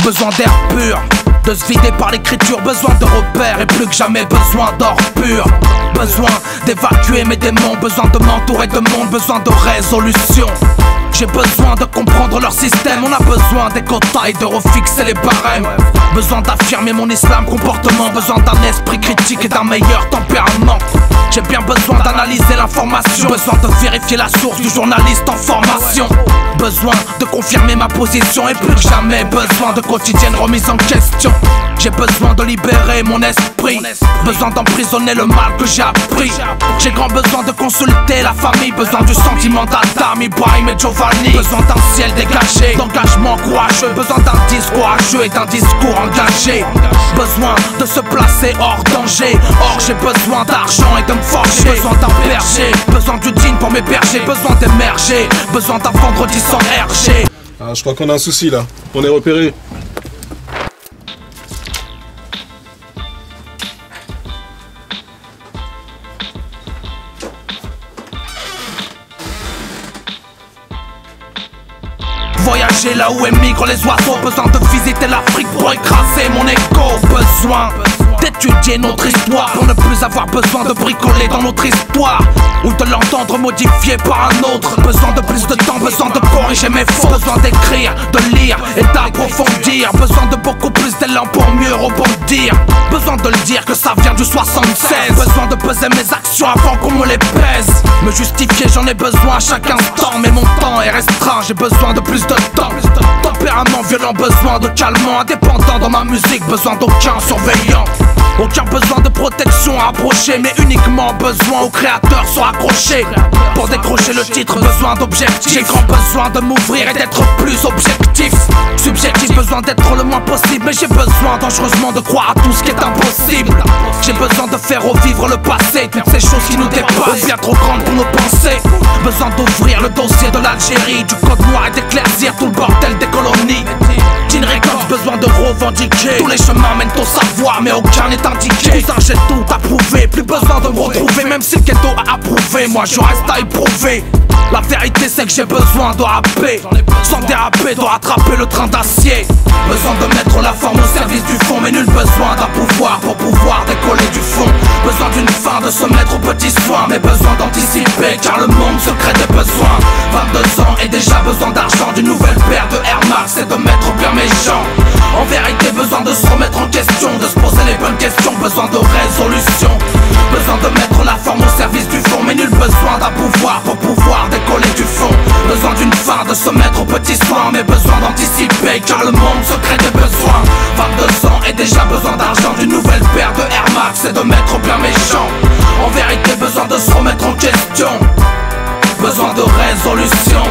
Besoin d'air pur, de se vider par l'écriture. Besoin de repères et plus que jamais besoin d'or pur. Besoin d'évacuer mes démons. Besoin de m'entourer de monde. Besoin de résolution. J'ai besoin de comprendre leur système. On a besoin des quotas et de refixer les barèmes. Besoin d'affirmer mon islam comportement. Besoin d'un esprit critique et d'un meilleur tempérament. J'ai bien besoin d'analyser l'information. Besoin de vérifier la source du journaliste en formation. Besoin de confirmer ma position. Et plus que jamais besoin de quotidienne remise en question. J'ai besoin de libérer mon esprit. Besoin d'emprisonner le mal que j'ai appris. J'ai grand besoin de consulter la famille. Besoin du sentiment d'Adam, Ibrahim et Giovanni. Besoin d'un ciel dégagé, d'engagement courageux. Besoin d'un discours courageux et d'un discours engagé. Besoin de se placer hors danger. Or j'ai besoin d'argent et de me forger. Besoin d'un berger, besoin du digne pour m'héberger. Besoin d'émerger, besoin d'un vendredi sans RG. Ah, je crois qu'on a un souci là, on est repéré. Voyager là où émigrent les oiseaux. Besoin de visiter l'Afrique pour écraser mon égo. Besoin d'étudier notre histoire pour ne plus avoir besoin de bricoler dans notre histoire ou de l'entendre modifié par un autre. Besoin de plus de temps, besoin de corriger mes fautes. Besoin d'écrire, de lire et d'approfondir. Besoin de beaucoup plus d'élan pour mieux rebondir. Besoin de le dire que ça vient du 76. Besoin de peser mes actions avant qu'on me les pèse. Me justifier j'en ai besoin à chaque instant. Mais mon temps est restreint, j'ai besoin de plus de temps. Tempérament violent, besoin de calmant. Indépendant dans ma musique, besoin d'aucun surveillant. Aucun besoin de protection à approcher, mais uniquement besoin au créateur soit accroché. Pour décrocher le titre, besoin d'objectifs. J'ai grand besoin de m'ouvrir et d'être plus objectif. Subjectif, besoin d'être le moins possible. Mais j'ai besoin dangereusement de croire à tout ce qui est impossible. J'ai besoin de faire revivre le passé, toutes ces choses qui nous dépassent, bien trop grandes pour nos pensées. Besoin d'ouvrir le dossier de l'Algérie, du code noir et d'éclaircir tout le bordel des colonies. Teen Records, besoin de revendiquer. Tous les chemins mènent au savoir, mais aucun n'est indiqué. Cousin, j'ai tout approuvé, plus besoin de me retrouver. Même si le ghetto a approuvé, moi je reste à éprouver. La vérité c'est que j'ai besoin de rapper. Sans déraper, de rattraper le train d'acier. Besoin de mettre la forme au service du fond, mais nul besoin d'un pouvoir pour pouvoir décoller du fond. Besoin d'une fin, de se mettre aux petits soins, mais besoin d'anticiper, car le monde se crée des besoins. 22 ans et déjà besoin d'argent, d'une nouvelle paire de Air Max et de mettre bien mes gens. En vérité besoin de se remettre en question, de se poser les bonnes questions, besoin de résolution. Besoin de mettre la forme au service du fond, mais nul besoin d'un pouvoir pour pouvoir décoller du fond. Besoin d'une fin, de se mettre aux petits soins, mais besoin d'anticiper, car le monde se crée des besoins. 22 ans et déjà besoin d'argent, d'une nouvelle paire de Air Max et de mettre bien mes gens. En vérité besoin de se remettre en question, besoin de résolution.